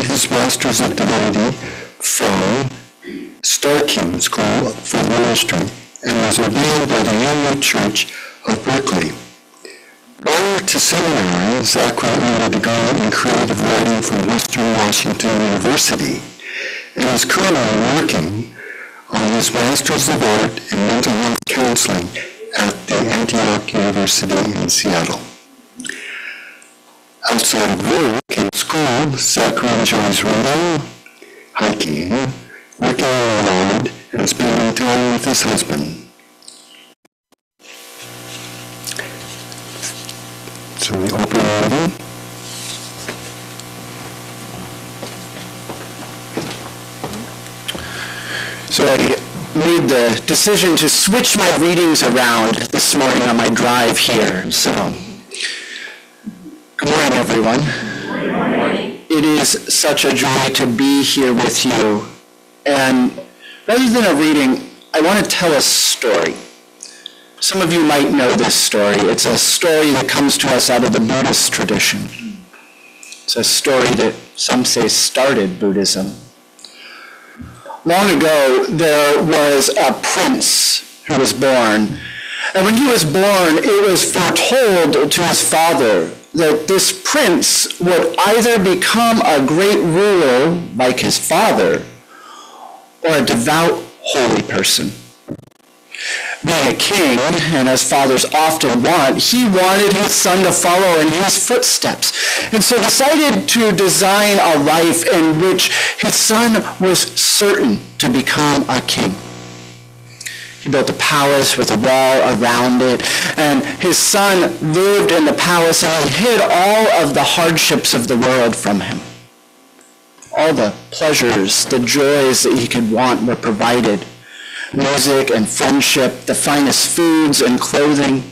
his Masters of Divinity from Starkey School for Ministry and was ordained by the Union Church of Berkeley. Prior to seminary, Zachary earned a degree in creative writing from Western Washington University and is currently working on his Master's of Art in Mental Health Counseling at the Antioch University in Seattle. Outside of work and school, Zachary enjoys reading, hiking, working on the road, and spending time with his husband. So we open the reading. So I made the decision to switch my readings around this morning on my drive here. So, good morning, everyone. Good morning. It is such a joy to be here with you. And rather than a reading, I want to tell a story. Some of you might know this story. It's a story that comes to us out of the Buddhist tradition. It's a story that some say started Buddhism. Long ago, there was a prince who was born. And when he was born, it was foretold to his father that this prince would either become a great ruler like his father or a devout, holy person. Being a king, and as fathers often want, he wanted his son to follow in his footsteps, and so decided to design a life in which his son was certain to become a king. He built a palace with a wall around it, and his son lived in the palace and hid all of the hardships of the world from him. All the pleasures, the joys that he could want were provided. Music and friendship, the finest foods and clothing.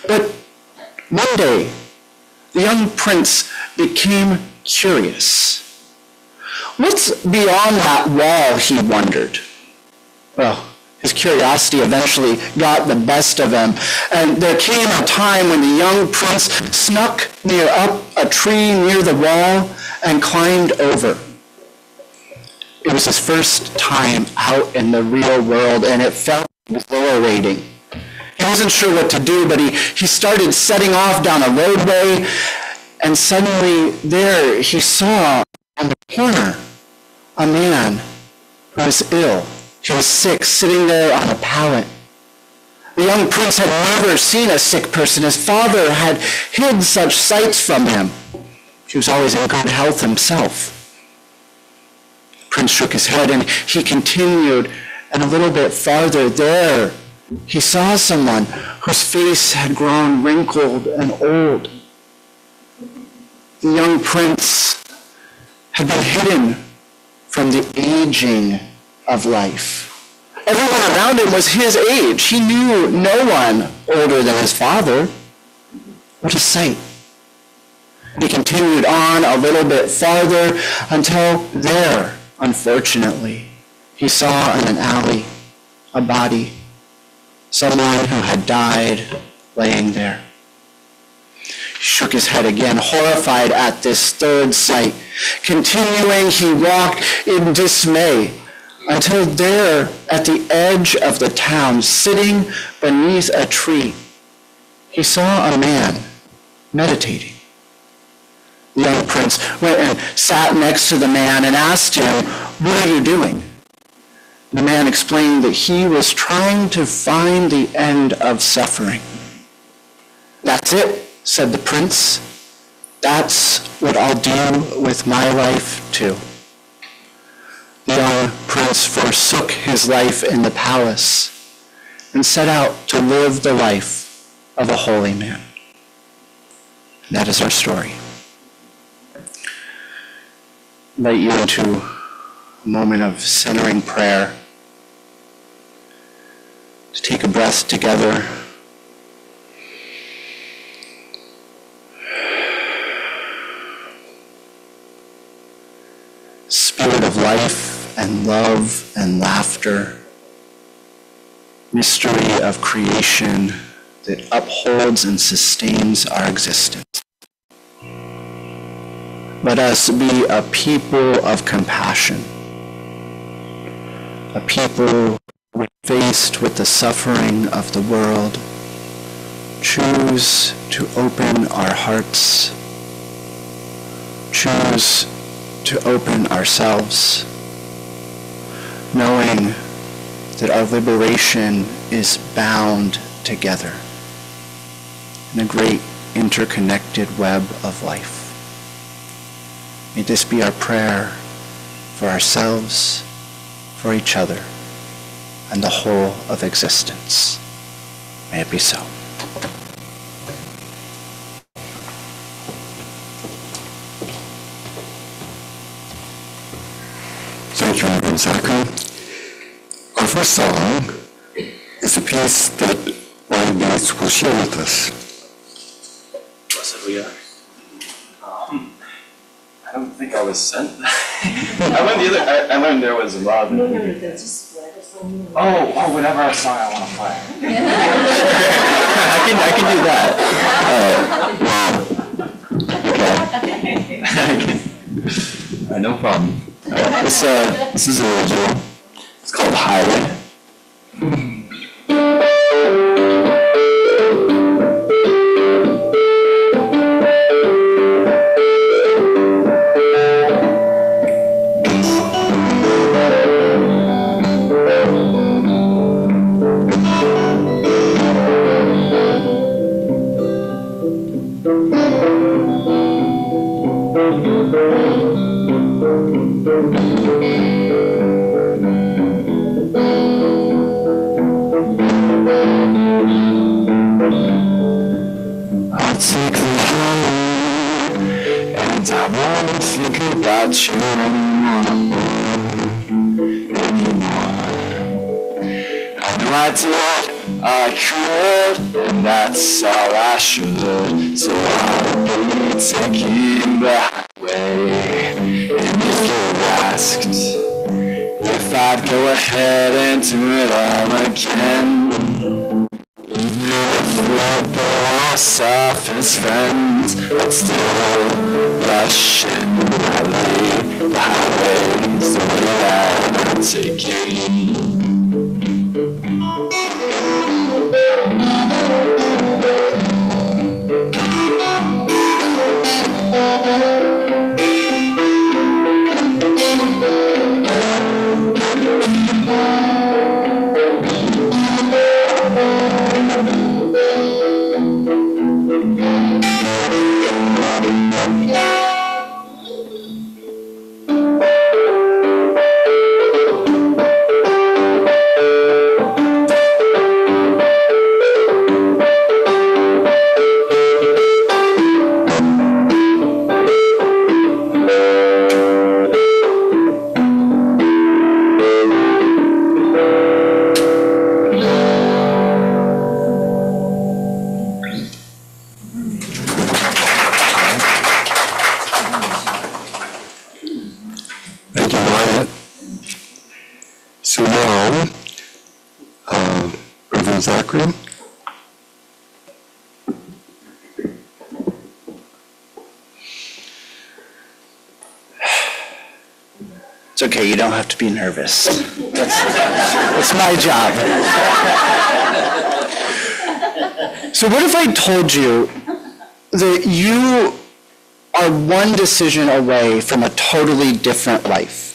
But one day, the young prince became curious. What's beyond that wall, he wondered. Well, his curiosity eventually got the best of him, and there came a time when the young prince snuck up a tree near the wall and climbed over. It was his first time out in the real world, and it felt exhilarating. He wasn't sure what to do, but he started setting off down a roadway, and suddenly there he saw on the corner a man who was ill. He was sick, sitting there on a pallet. The young prince had never seen a sick person. His father had hid such sights from him. He was always in good health himself. Prince shook his head and he continued, and a little bit farther there, he saw someone whose face had grown wrinkled and old. The young prince had been hidden from the aging of life. Everyone around him was his age. He knew no one older than his father. What a sight. He continued on a little bit farther until there, unfortunately, he saw in an alley a body, someone who had died laying there. He shook his head again, horrified at this third sight. Continuing, he walked in dismay until there, at the edge of the town, sitting beneath a tree, he saw a man meditating. The young prince went and sat next to the man and asked him, "What are you doing?" The man explained that he was trying to find the end of suffering. "That's it," said the prince. "That's what I'll do with my life too." The young prince forsook his life in the palace and set out to live the life of a holy man. That is our story. I invite you into a moment of centering prayer, to take a breath together. Spirit of life and love and laughter, mystery of creation that upholds and sustains our existence. Let us be a people of compassion, a people when faced with the suffering of the world, choose to open our hearts, choose to open ourselves, knowing that our liberation is bound together in a great interconnected web of life. May this be our prayer for ourselves, for each other, and the whole of existence. May it be so. Thank you, Reverend Zachary. Our first song is a piece that Ryan Bates will share with us. Blessed we are. I don't think I was sent. I learned there was love. No, that's just what I just want you to know. Oh, whatever song I want to play. I can do that. Okay. No problem. This is original. It's called Highway. You anymore. I know I did, I could, and that's all I should. So I'll be taking the highway. And if you're asked if I'd go ahead and do it all again, even if we're both off as friends, I'd still rush in my lead. The highway's the way I'm taking. So now, Reverend Zachary. It's okay, you don't have to be nervous. That's my job. So what if I told you that you are one decision away from a totally different life?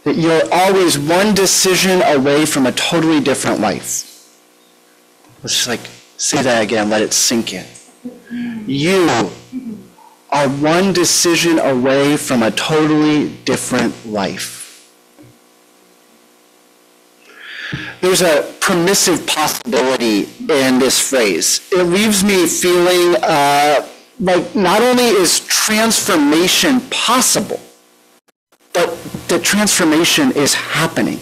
That you're always one decision away from a totally different life. Let's just say that again, let it sink in. You are one decision away from a totally different life. There's a permissive possibility in this phrase. It leaves me feeling like not only is transformation possible, but the transformation is happening.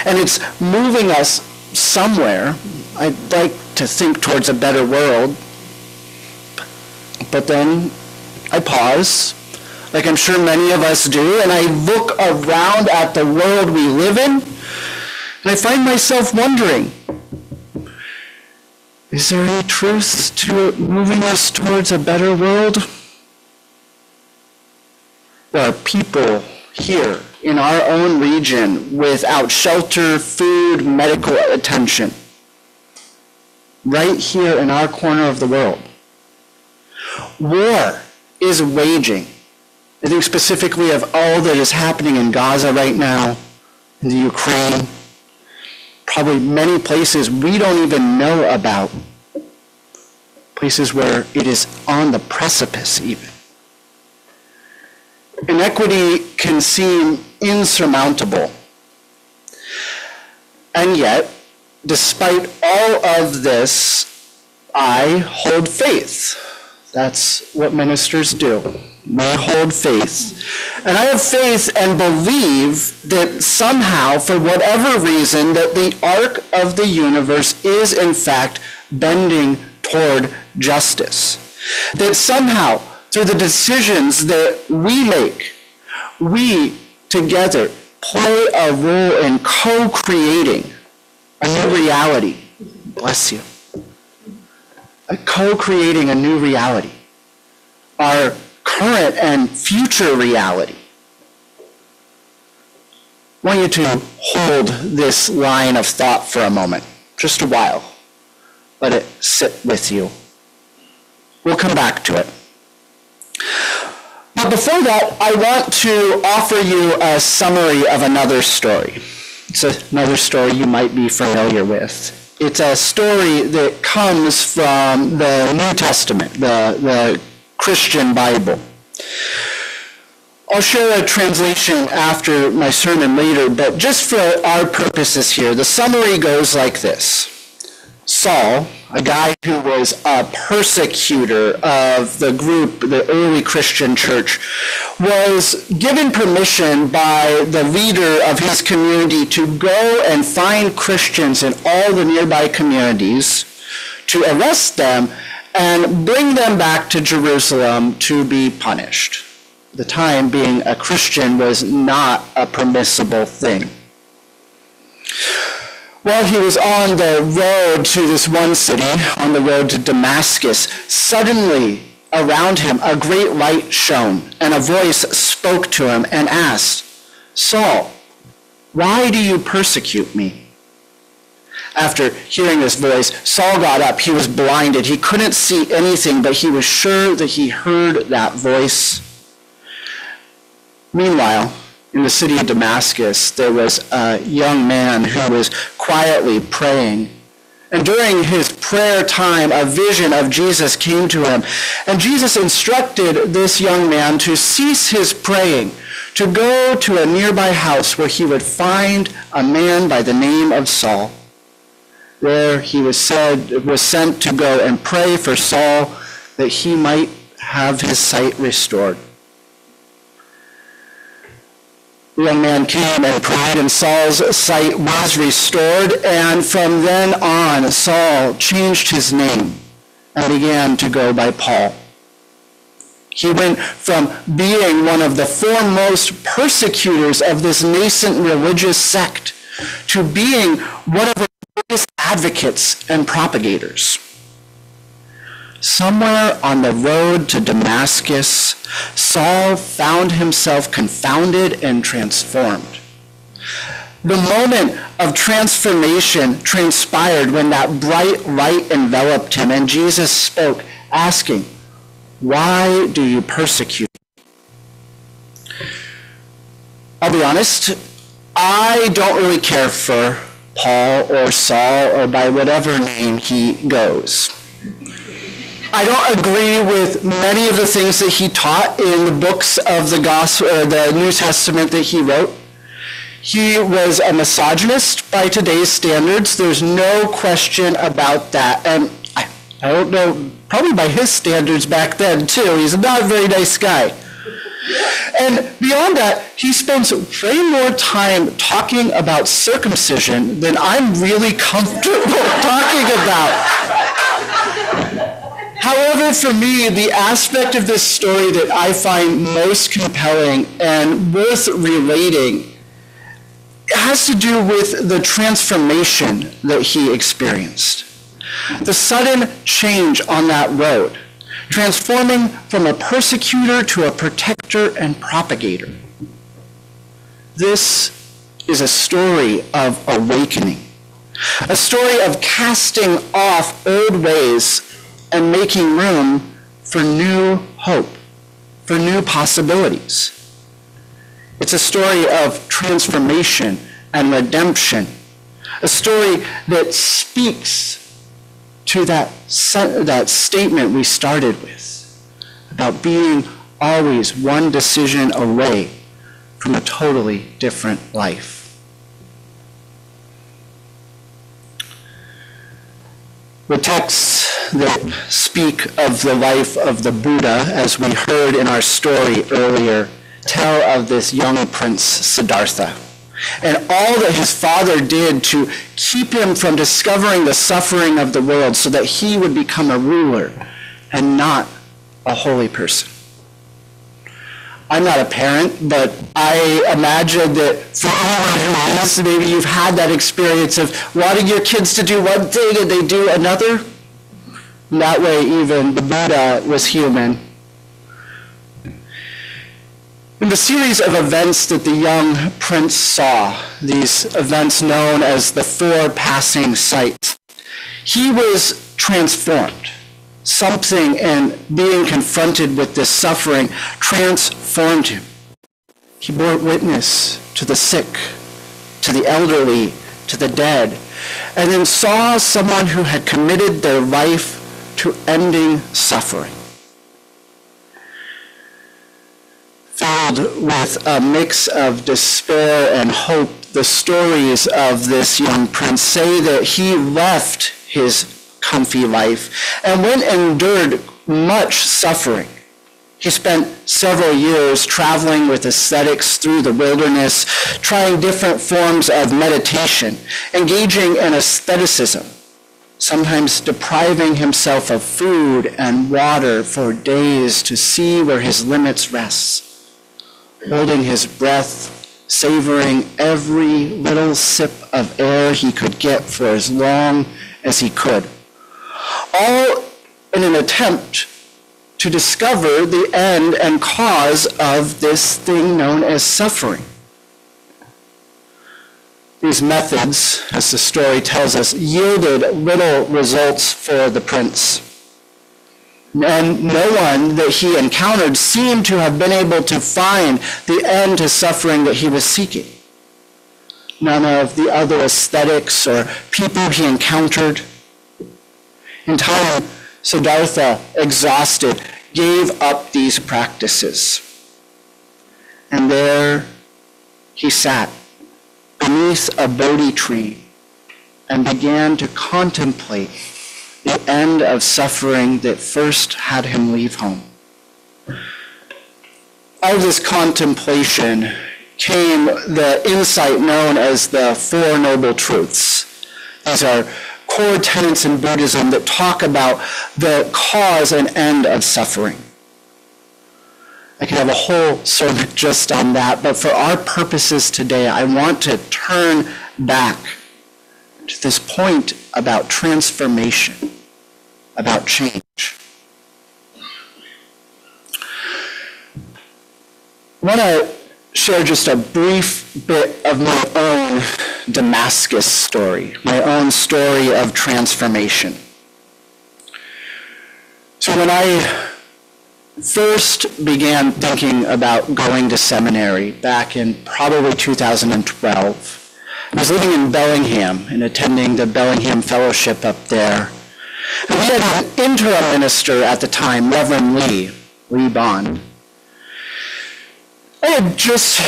And it's moving us somewhere. I'd like to think towards a better world. But then I pause, like I'm sure many of us do, and I look around at the world we live in, and I find myself wondering, is there any truth to moving us towards a better world? There are people here in our own region without shelter, food, medical attention. Right here in our corner of the world. War is waging. I think specifically of all that is happening in Gaza right now, in the Ukraine, probably many places we don't even know about. Places where it is on the precipice even. Inequity can seem insurmountable. And yet, despite all of this, I hold faith. That's what ministers do. We hold faith. And I have faith and believe that somehow, for whatever reason, that the arc of the universe is in fact bending toward justice. That somehow, through the decisions that we make, we together play a role in co-creating a new reality. Bless you. Co-creating a new reality. Our current and future reality. I want you to hold this line of thought for a moment, just a while. Let it sit with you. We'll come back to it. But before that, I want to offer you a summary of another story. It's another story you might be familiar with. It's a story that comes from the New Testament, the Christian Bible. I'll share a translation after my sermon later, but just for our purposes here, the summary goes like this. Saul, a guy who was a persecutor of the group, the early Christian church, was given permission by the leader of his community to go and find Christians in all the nearby communities, to arrest them and bring them back to Jerusalem to be punished. At the time, being a Christian was not a permissible thing. While he was on the road to this one city, on the road to Damascus, suddenly around him a great light shone, and a voice spoke to him and asked, "Saul, why do you persecute me?" After hearing this voice, Saul got up. He was blinded. He couldn't see anything, but he was sure that he heard that voice. Meanwhile, in the city of Damascus, there was a young man who was quietly praying. And during his prayer time, a vision of Jesus came to him. And Jesus instructed this young man to cease his praying, to go to a nearby house where he would find a man by the name of Saul. There he was sent to go and pray for Saul that he might have his sight restored. The young man came and prayed, and Saul's sight was restored, and from then on, Saul changed his name and began to go by Paul. He went from being one of the foremost persecutors of this nascent religious sect to being one of the biggest advocates and propagators. Somewhere on the road to Damascus, Saul found himself confounded and transformed. The moment of transformation transpired when that bright light enveloped him and Jesus spoke, asking, "Why do you persecute me?" I'll be honest, I don't really care for Paul or Saul or by whatever name he goes. I don't agree with many of the things that he taught in the books of the Gospel, or the New Testament that he wrote. He was a misogynist by today's standards. There's no question about that. And I don't know, probably by his standards back then too. He's not a very nice guy. And beyond that, he spends way more time talking about circumcision than I'm really comfortable talking about. However, for me, the aspect of this story that I find most compelling and worth relating has to do with the transformation that he experienced. The sudden change on that road transforming from a persecutor to a protector and propagator. This is a story of awakening, a story of casting off old ways and making room for new hope, for new possibilities. It's a story of transformation and redemption, a story that speaks to that statement we started with about being always one decision away from a totally different life. The texts that speak of the life of the Buddha, as we heard in our story earlier, tell of this young prince, Siddhartha, and all that his father did to keep him from discovering the suffering of the world so that he would become a ruler and not a holy person. I'm not a parent, but I imagine that for anyone who is, maybe you've had that experience of wanting your kids to do one thing and they do another. And that way, even the Buddha was human. In the series of events that the young prince saw, these events known as the 4 passing sights, he was transformed. Something in being confronted with this suffering transformed him. He bore witness to the sick, to the elderly, to the dead, and then saw someone who had committed their life to ending suffering. Filled with a mix of despair and hope, the stories of this young prince say that he left his comfy life and went and endured much suffering. He spent several years traveling with ascetics through the wilderness, trying different forms of meditation, engaging in asceticism, sometimes depriving himself of food and water for days to see where his limits rest, holding his breath, savoring every little sip of air he could get for as long as he could, all in an attempt to discover the end and cause of this thing known as suffering. These methods, as the story tells us, yielded little results for the prince. And no one that he encountered seemed to have been able to find the end to suffering that he was seeking. None of the other ascetics or people he encountered. In time, Siddhartha, exhausted, gave up these practices. And there he sat beneath a Bodhi tree and began to contemplate the end of suffering that first had him leave home. Out of this contemplation came the insight known as the Four Noble Truths. These are core tenets in Buddhism that talk about the cause and end of suffering. I could have a whole sermon just on that, but for our purposes today, I want to turn back to this point about transformation, about change. I want to share just a brief bit of my own Damascus story, my own story of transformation. So when I first began thinking about going to seminary back in probably 2012, I was living in Bellingham and attending the Bellingham Fellowship up there. And we had an interim minister at the time, Reverend Lee Bond. I had just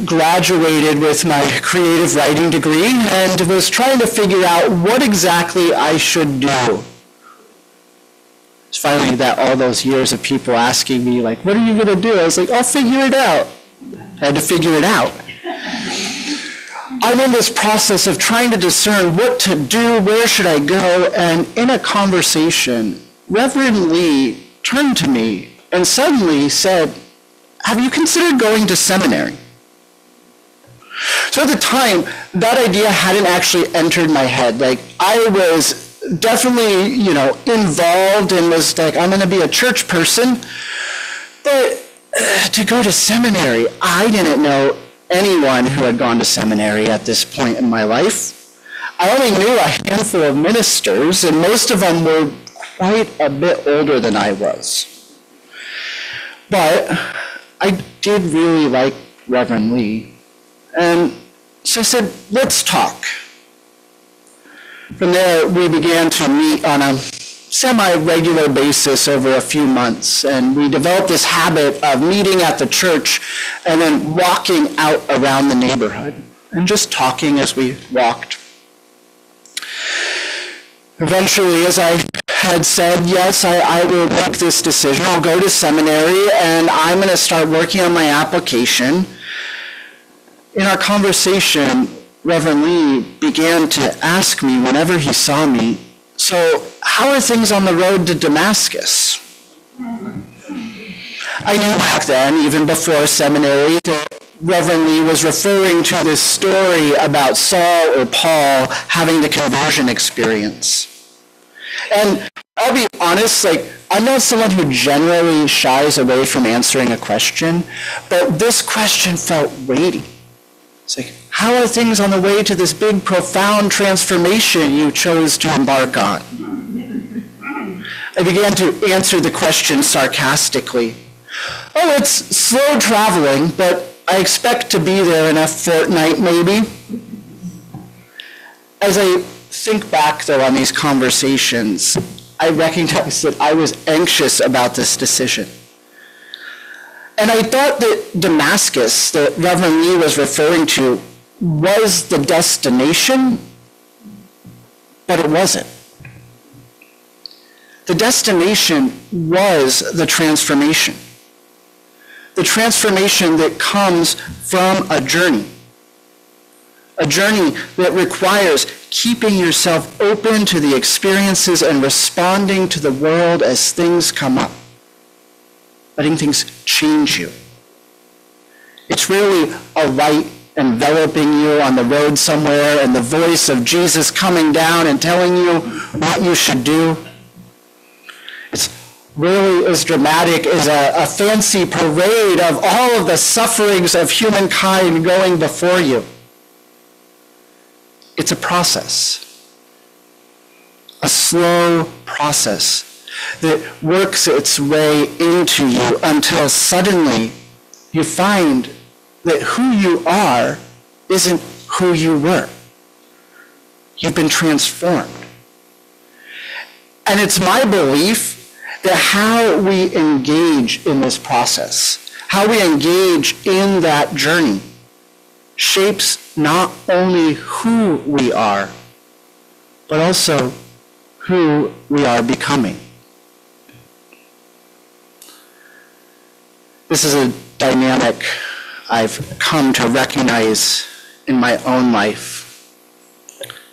graduated with my creative writing degree and was trying to figure out what exactly I should do. It's finally that all those years of people asking me, like, what are you going to do? I was like, I'll figure it out. I had to figure it out. I'm in this process of trying to discern what to do, where should I go, and in a conversation, Reverend Lee turned to me and suddenly said, have you considered going to seminary? So at the time, that idea hadn't actually entered my head. Like, I was definitely, involved and was like, I'm going to be a church person. But to go to seminary, I didn't know anyone who had gone to seminary at this point in my life. I only knew a handful of ministers, and most of them were quite a bit older than I was. But I did really like Reverend Lee. And so I said, let's talk. From there, we began to meet on a semi-regular basis over a few months, and we developed this habit of meeting at the church and then walking out around the neighborhood and just talking as we walked. Eventually, as I had said, yes, I will make this decision. I'll go to seminary, and I'm going to start working on my application. In our conversation, Reverend Lee began to ask me whenever he saw me, so how are things on the road to Damascus? I knew back then, even before seminary, that Reverend Lee was referring to this story about Saul or Paul having the conversion experience. And I'll be honest, I'm not someone who generally shies away from answering a question, but this question felt weighty. It's like, how are things on the way to this big, profound transformation you chose to embark on? I began to answer the question sarcastically. Oh, it's slow traveling, but I expect to be there in a fortnight, maybe. As I think back, though, on these conversations, I recognize that I was anxious about this decision. And I thought that Damascus, that Reverend Lee was referring to, was the destination, but it wasn't. The destination was the transformation. The transformation that comes from a journey that requires keeping yourself open to the experiences and responding to the world as things come up, letting things change you. It's really a light enveloping you on the road somewhere and the voice of Jesus coming down and telling you what you should do. It's really as dramatic as a fancy parade of all of the sufferings of humankind going before you. It's a process, a slow process that works its way into you until suddenly you find that who you are isn't who you were. You've been transformed. And it's my belief that how we engage in this process, how we engage in that journey, shapes not only who we are, but also who we are becoming. This is a dynamic I've come to recognize in my own life.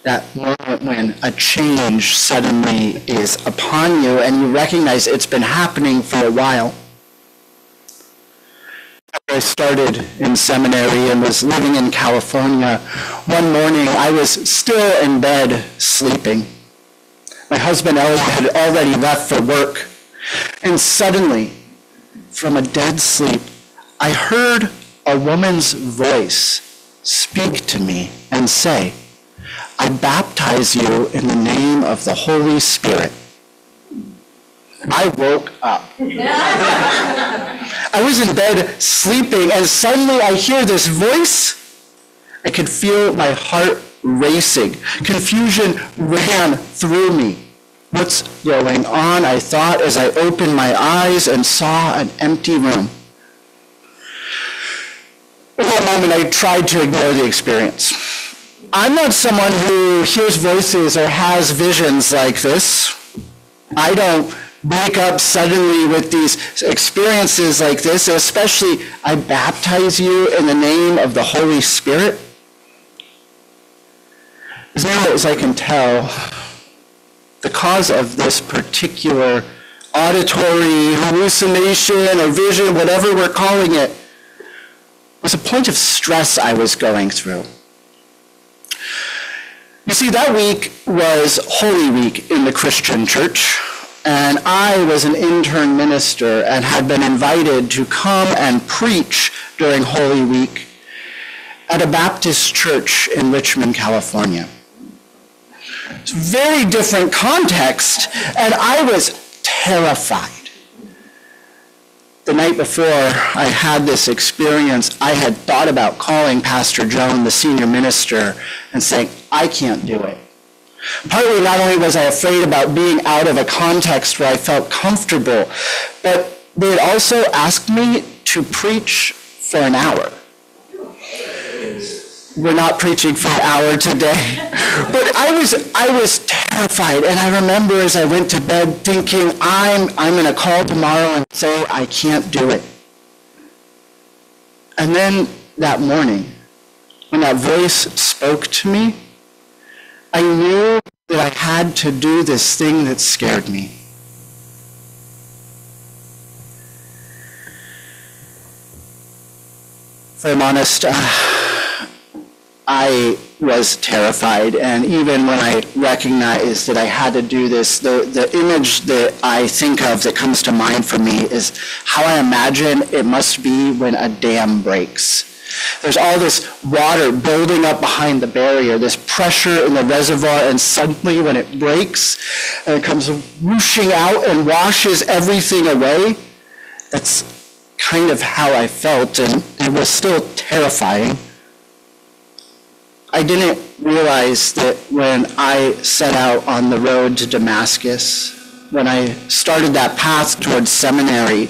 That moment when a change suddenly is upon you and you recognize it's been happening for a while. After I started in seminary and was living in California, one morning I was still in bed sleeping. My husband Elliot had already left for work, and suddenly, from a dead sleep, I heard a woman's voice speak to me and say, "I baptize you in the name of the Holy Spirit." I woke up. I was in bed sleeping, and suddenly I hear this voice. I could feel my heart racing. Confusion ran through me. What's going on? I thought as I opened my eyes and saw an empty room. In that moment, I tried to ignore the experience. I'm not someone who hears voices or has visions like this. I don't wake up suddenly with these experiences like this, especially, "I baptize you in the name of the Holy Spirit." As far as I can tell, the cause of this particular auditory hallucination or vision, whatever we're calling it, was a point of stress I was going through. You see, that week was Holy Week in the Christian church, and I was an intern minister and had been invited to come and preach during Holy Week at a Baptist church in Richmond, California. It's a very different context, and I was terrified. The night before I had this experience, I had thought about calling Pastor Joan, the senior minister, and saying, I can't do it. Partly, not only was I afraid about being out of a context where I felt comfortable, but they had also asked me to preach for an hour. We're not preaching for an hour today. But I was terrified, and I remember as I went to bed thinking, I'm going to call tomorrow and say I can't do it. And then that morning, when that voice spoke to me, I knew that I had to do this thing that scared me. If I'm honest, I was terrified, and even when I recognized that I had to do this, the image that I think of that comes to mind for me is how I imagine it must be when a dam breaks. There's all this water building up behind the barrier, this pressure in the reservoir, and suddenly when it breaks, and it comes whooshing out and washes everything away. That's kind of how I felt, and it was still terrifying. I didn't realize that when I set out on the road to Damascus, when I started that path towards seminary,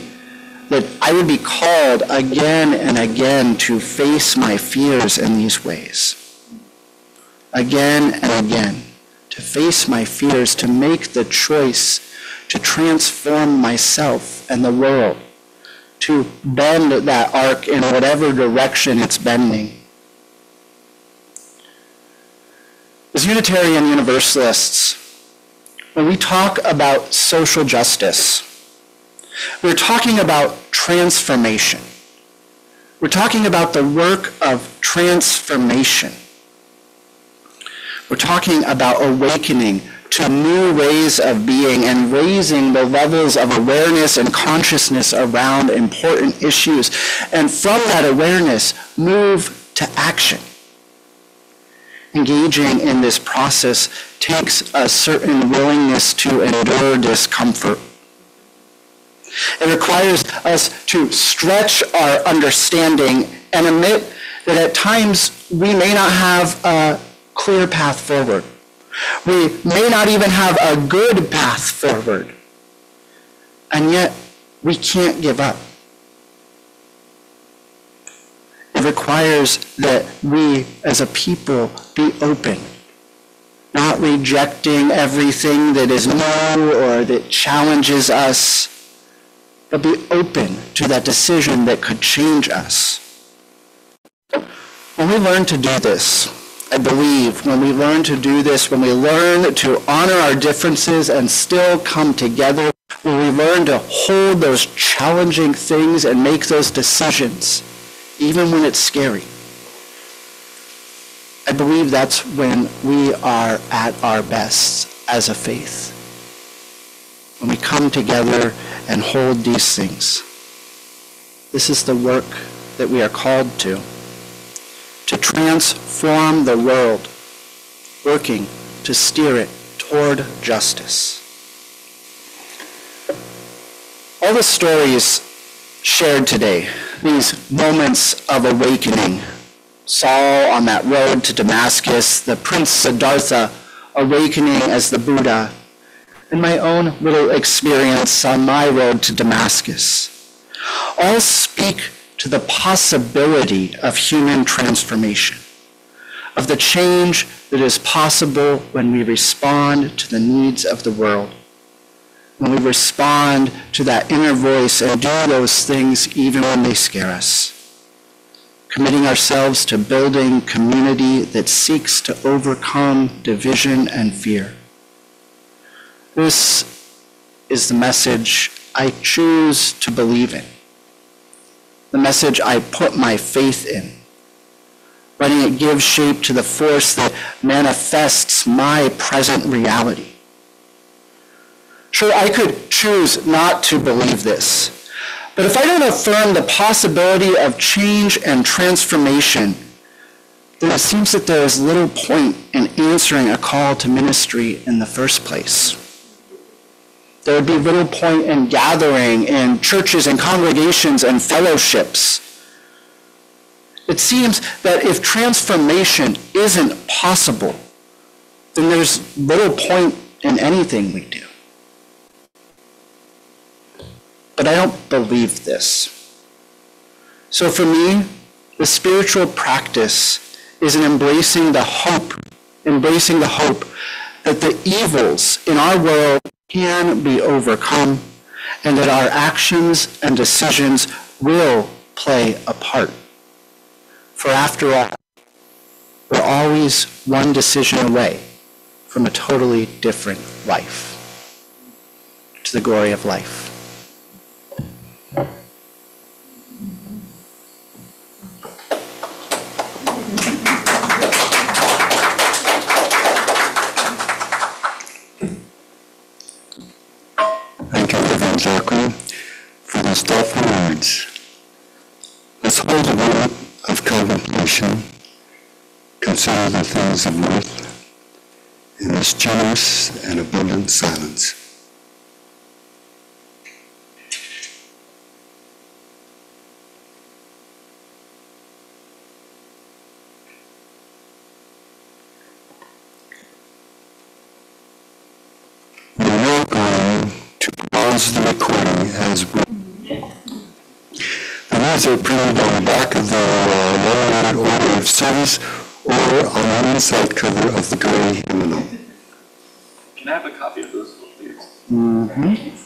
that I would be called again and again to face my fears in these ways. Again and again, to face my fears, to make the choice to transform myself and the world, to bend that arc in whatever direction it's bending. As Unitarian Universalists, when we talk about social justice, we're talking about transformation. We're talking about the work of transformation. We're talking about awakening to new ways of being and raising the levels of awareness and consciousness around important issues. And from that awareness, move to action. Engaging in this process takes a certain willingness to endure discomfort. It requires us to stretch our understanding and admit that at times we may not have a clear path forward. We may not even have a good path forward. And yet, we can't give up. It requires that we as a people be open, not rejecting everything that is new or that challenges us, but be open to that decision that could change us. When we learn to do this, I believe when we learn to do this, when we learn to honor our differences and still come together, when we learn to hold those challenging things and make those decisions, even when it's scary, I believe that's when we are at our best as a faith. When we come together and hold these things. This is the work that we are called to transform the world, working to steer it toward justice. All the stories shared today, these moments of awakening, Saul on that road to Damascus, the Prince Siddhartha awakening as the Buddha, and my own little experience on my road to Damascus, all speak to the possibility of human transformation, of the change that is possible when we respond to the needs of the world, when we respond to that inner voice and do those things even when they scare us, committing ourselves to building community that seeks to overcome division and fear. This is the message I choose to believe in, the message I put my faith in, letting it give shape to the force that manifests my present reality. Sure, I could choose not to believe this, but if I don't affirm the possibility of change and transformation, then it seems that there is little point in answering a call to ministry in the first place. There would be little point in gathering in churches and congregations and fellowships. It seems that if transformation isn't possible, then there's little point in anything we do. But I don't believe this. So for me, the spiritual practice is in embracing the hope that the evils in our world can be overcome and that our actions and decisions will play a part. For after all, we're always one decision away from a totally different life, to the glory of life. Thank you, Reverend Zachary, for those thoughtful words. Let's hold a moment of contemplation, consider the things of worth in this generous and abundant silence. We're now going to pause the recording as we... The words are printed on the back of the laminated order of service or on the inside cover of the gray hymnal. Can I have a copy of those, please? Mm-hmm.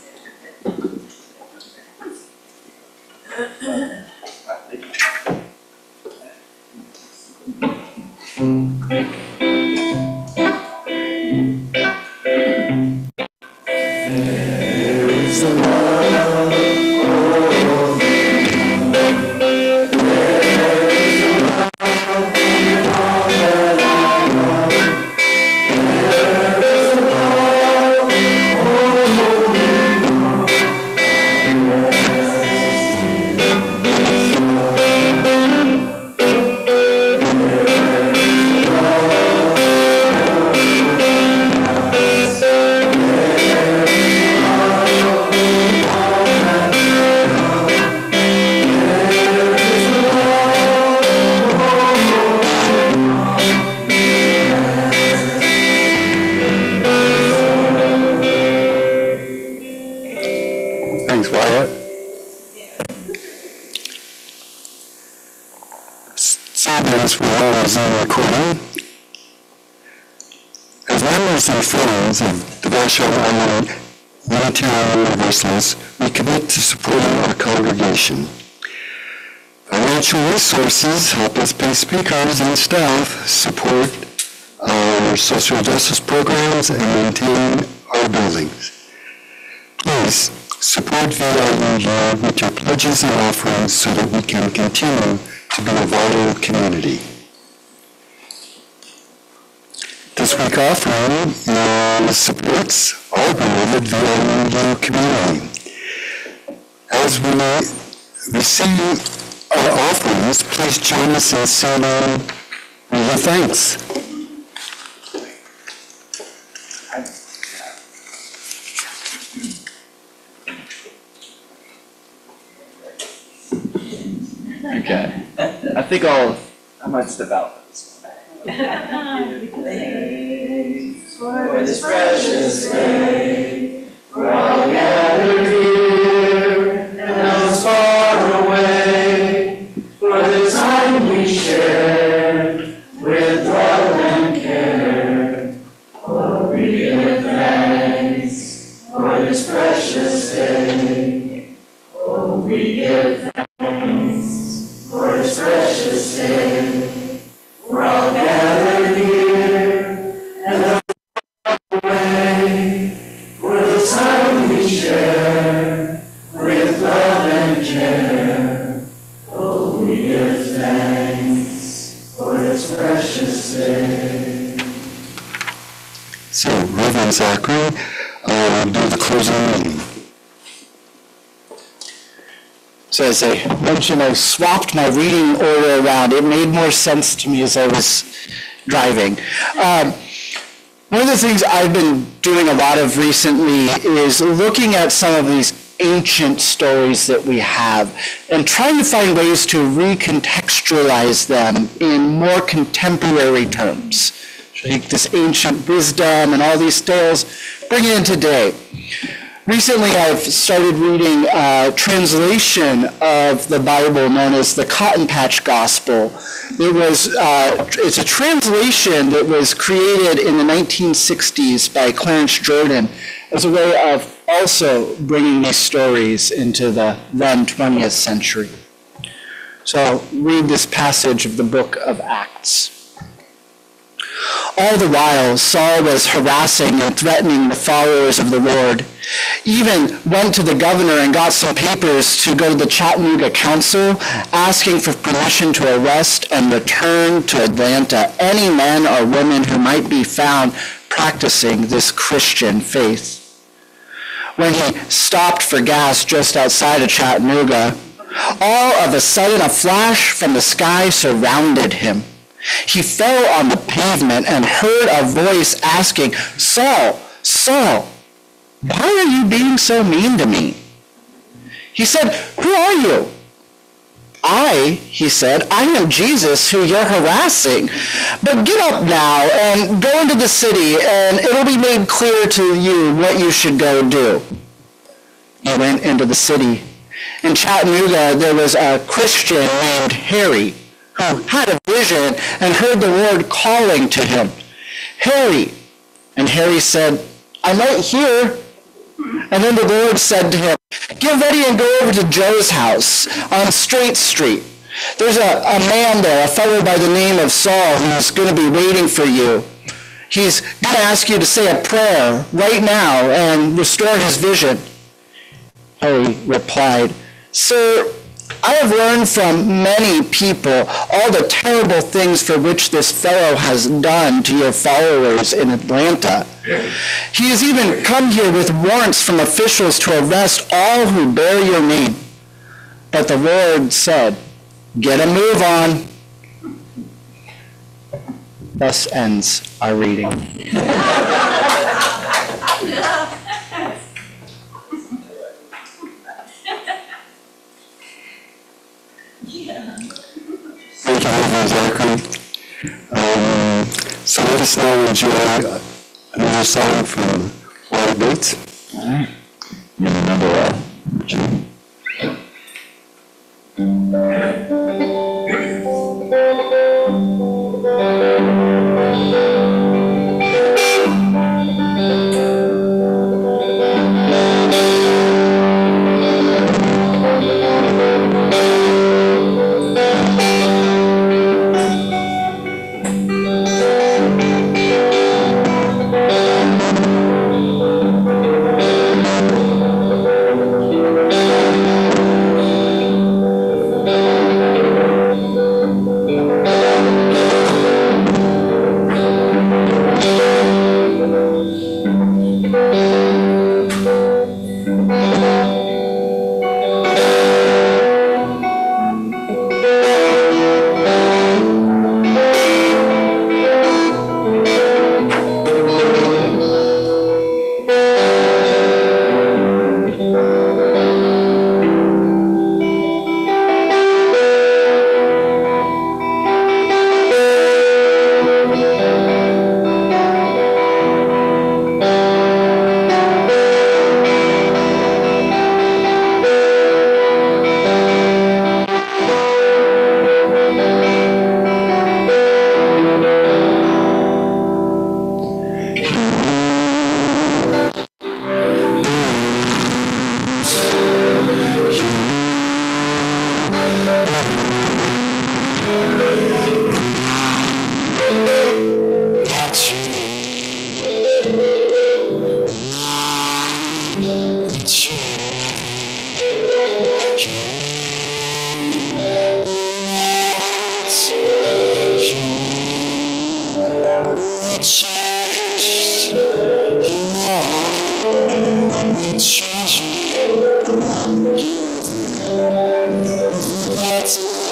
Thanks, Wyatt. Servants were always in recording. As members and friends of the Vashon Island Unitarian Universalists, we commit to supporting our congregation. Financial resources help us pay speakers and staff, support our social justice programs, and maintain our buildings. Please support VIUU with your pledges and offerings so that we can continue to be a vital community. This week's offering supports our beloved VIUU community. As we receive our offerings, please join us in singing We Give Thanks. Okay. I think I might step out for this one. For this precious day, we're all gathered here, and those far away, for the time we share with love and care. Oh, we give thanks for this precious day. Oh, we give thanks for this precious day. We're all gathered here, and for the time we share with love and care. Oh, we give thanks for the Van Zachary will do the closing reading. So as I mentioned, I swapped my reading order around. It made more sense to me as I was driving. One of the things I've been doing a lot of recently is looking at some of these ancient stories that we have and trying to find ways to recontextualize them in more contemporary terms. Take this ancient wisdom and all these tales, bring it in today. Recently, I've started reading a translation of the Bible known as the Cotton Patch Gospel. It's a translation that was created in the 1960s by Clarence Jordan as a way of also bringing these stories into the then 20th century. So I'll read this passage of the book of Acts. All the while, Saul was harassing and threatening the followers of the Lord. Even went to the governor and got some papers to go to the Chattanooga Council, asking for permission to arrest and return to Atlanta any men or women who might be found practicing this Christian faith. When he stopped for gas just outside of Chattanooga, all of a sudden a flash from the sky surrounded him. He fell on the pavement and heard a voice asking, "Saul, Saul, why are you being so mean to me?" He said, "Who are you?" He said, "I am Jesus who you're harassing. But get up now and go into the city, and it'll be made clear to you what you should go do." He went into the city. In Chattanooga, there was a Christian named Harry who had a vision and heard the Lord calling to him, "Harry." And Harry said, "I'm right here." And then the Lord said to him, "Get ready and go over to Joe's house on Straight Street. There's a man there, a fellow by the name of Saul, who's going to be waiting for you. He's going to ask you to say a prayer right now and restore his vision." Harry replied, "Sir, I have learned from many people all the terrible things for which this fellow has done to your followers in Atlanta. He has even come here with warrants from officials to arrest all who bear your name." But the Lord said, "Get a move on." Thus ends our reading. Thank you, Van Zachary. So let us now enjoy another song from Wally Bates. All right. You remember that, Jim? Changed. Thank you.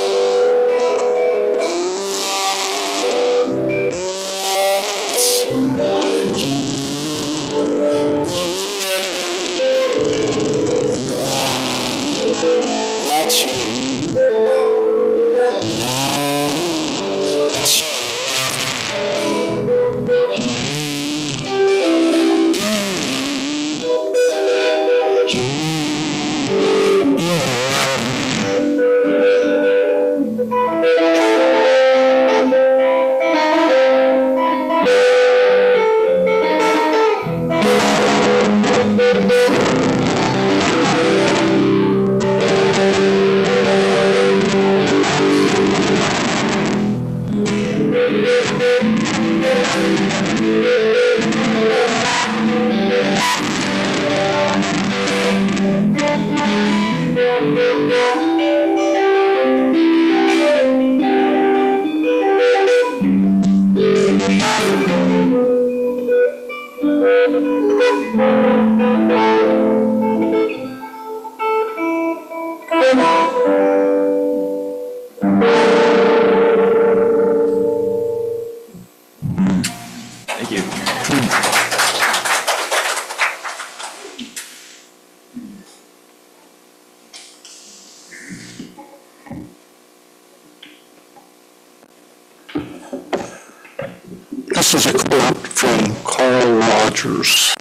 This is a quote from Carl Rogers.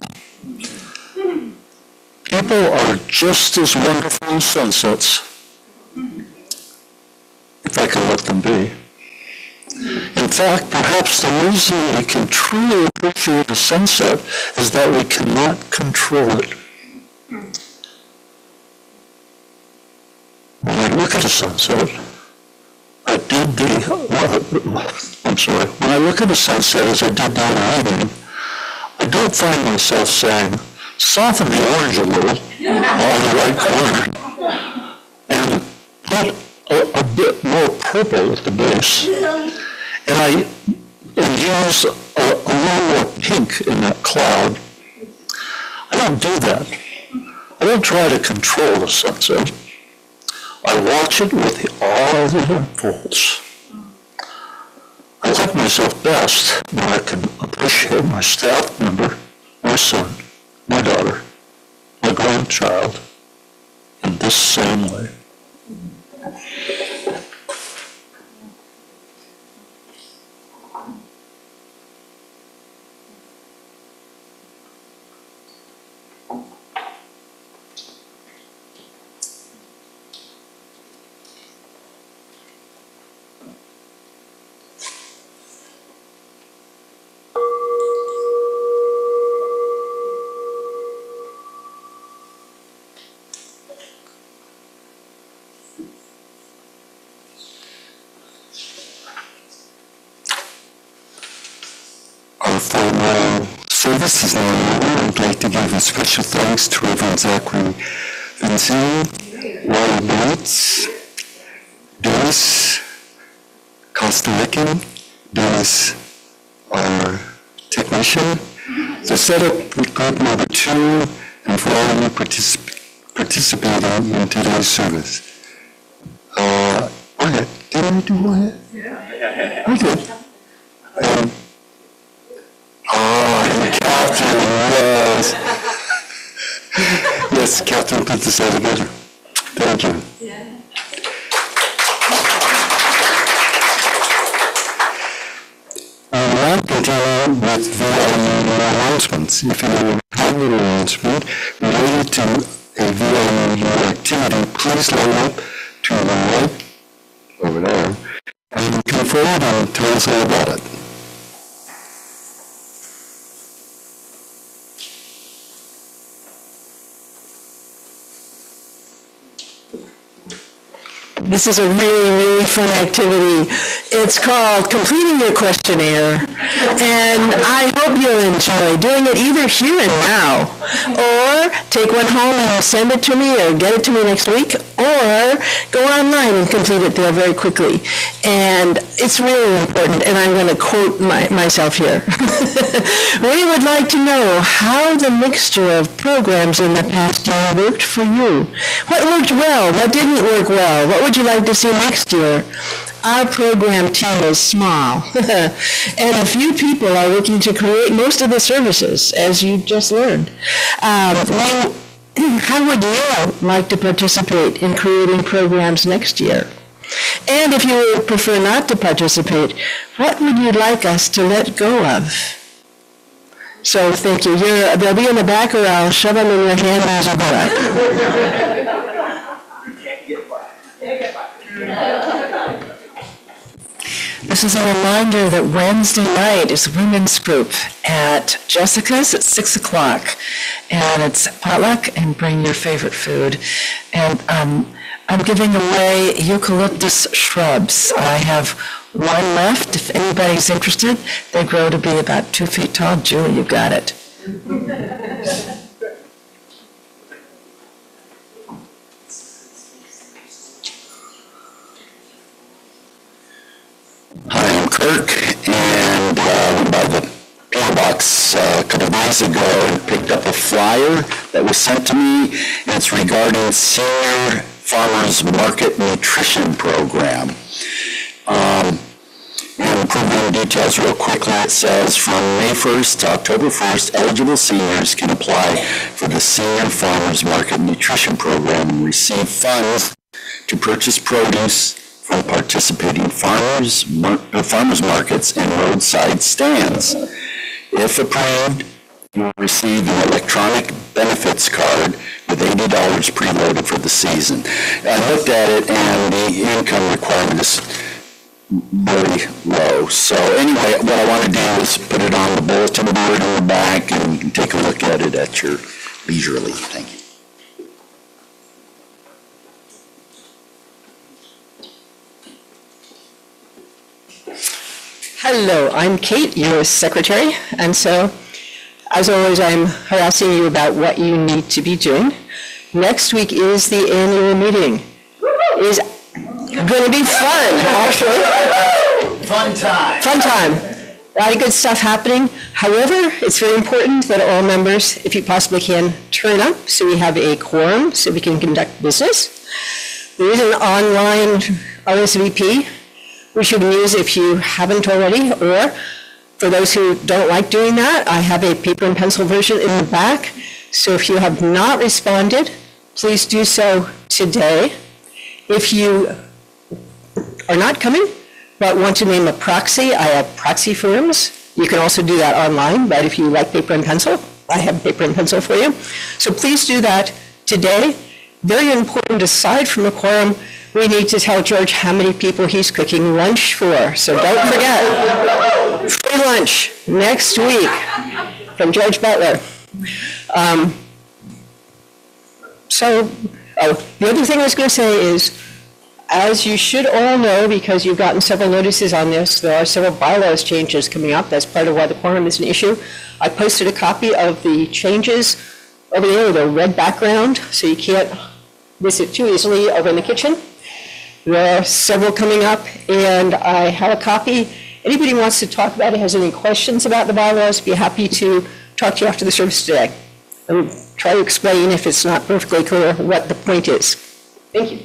People are just as wonderful as sunsets, if I can let them be. In fact, perhaps the reason we can truly appreciate a sunset is that we cannot control it. When I look at a sunset, when I look at a sunset as I did the other evening, I don't find myself saying, soften the orange a little on the right corner, and put a bit more purple at the base, and use a little more pink in that cloud. I don't do that. I don't try to control the sunset. I watch it with all that it unfolds. I like myself best when I can appreciate my staff member, my son, my daughter, my grandchild, in this same way. For my service is now over, I'd like to give a special thanks to Reverend Zachary Vincent, Wally Bates, Dennis Kostelikin, Dennis, our technician, the setup with group number 2, and for all of you participating in today's service. Okay, did I do one? Yeah. Okay. Catherine, yes. Yes, Catherine put this all together. Thank you. Yeah. Now continue with VIU announcements. If you have an announcement related to a VIU activity, please line up to the right over there and come forward and tell us all about it. This is a really, really fun activity. It's called Completing Your Questionnaire, and I hope you'll enjoy doing it either here and now, or take one home and send it to me, or get it to me next week, or go online and complete it there very quickly. And it's really important, and I'm going to quote myself here. We would like to know how the mixture of programs in the past year worked for you. What worked well? What didn't work well? What would you like to see next year? Our program team is small, and a few people are working to create most of the services, as you just learned. How would you like to participate in creating programs next year? And if you would prefer not to participate, what would you like us to let go of? So thank you. They'll be in the back, or I'll shove them in your hand as a butt. This is a reminder that Wednesday night is women's group at Jessica's at 6 o'clock. And it's potluck and bring your favorite food. And I'm giving away eucalyptus shrubs. I have one left. If anybody's interested, they grow to be about 2 feet tall. Julie, you got it. Hi, I'm Kirk, and by the PO box a couple days ago and picked up a flyer that was sent to me, and it's regarding Senior Farmers Market Nutrition Program. And program details real quickly. It says from May 1st to October 1st, eligible seniors can apply for the Senior Farmers Market Nutrition Program and receive funds to purchase produce from participating farmers markets and roadside stands. If approved, you will receive an electronic benefits card with $80 preloaded for the season. I looked at it, and the income requirement is very low. So anyway, what I want to do is put it on the bulletin board in the back, and you can take a look at it at your leisurely. Thank you. Hello, I'm Kate, your secretary, and so, as always, I'm harassing you about what you need to be doing. Next week is the annual meeting. It's going to be fun, actually. Fun time. Fun time. A lot of good stuff happening. However, it's very important that all members, if you possibly can, turn up so we have a quorum so we can conduct business. There is an online RSVP which you can use if you haven't already, or for those who don't like doing that, I have a paper and pencil version in the back. So if you have not responded, please do so today. If you are not coming, but want to name a proxy, I have proxy firms. You can also do that online, but if you like paper and pencil, I have paper and pencil for you. So please do that today. Very important, aside from a quorum, we need to tell George how many people he's cooking lunch for. So don't forget, free lunch next week from George Butler. The other thing I was going to say is, as you should all know, because you've gotten several notices on this, there are several bylaws changes coming up. That's part of why the quorum is an issue. I posted a copy of the changes over there with a red background, so you can't miss it too easily over in the kitchen. There are several coming up, and I have a copy. Anybody who wants to talk about it, has any questions about the bylaws, be happy to talk to you after the service today. And try to explain, if it's not perfectly clear, what the point is. Thank you.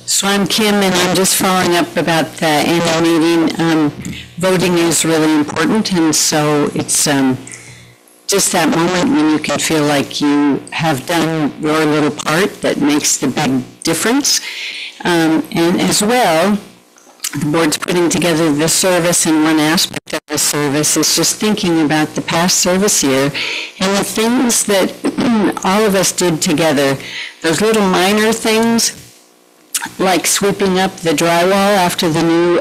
So I'm Kim, and I'm just following up about the annual meeting. Voting is really important, and so it's just that moment when you can feel like you have done your little part that makes the big difference. And as well, the board's putting together the service, and one aspect of the service is just thinking about the past service year and the things that all of us did together. Those little minor things, like sweeping up the drywall after the new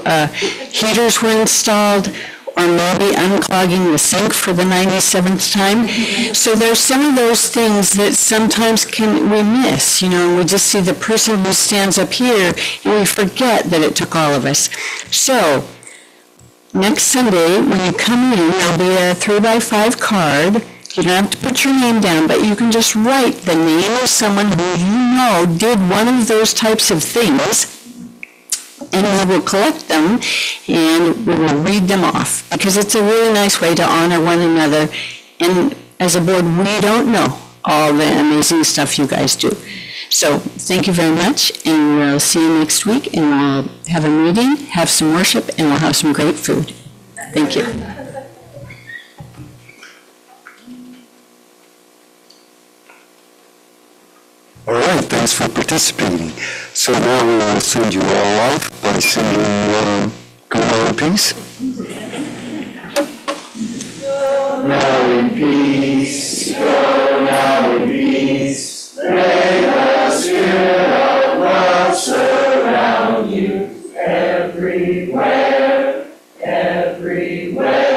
heaters were installed, or maybe unclogging the sink for the 97th time. So there's some of those things that sometimes we miss, and we just see the person who stands up here, and we forget that it took all of us. So next Sunday, when you come in, there'll be a 3x5 card. You don't have to put your name down, but you can just write the name of someone who you know did one of those types of things, and we will collect them and we will read them off, because it's a really nice way to honor one another. And as a board, we don't know all the amazing stuff you guys do. So thank you very much, and we'll see you next week, and we'll have a meeting, have some worship, and we'll have some great food. Thank you. All right, thanks for participating. So now we will send you all off by singing Go Now in Peace. Now in peace, go now in peace. May the spirit of love surround you everywhere, everywhere.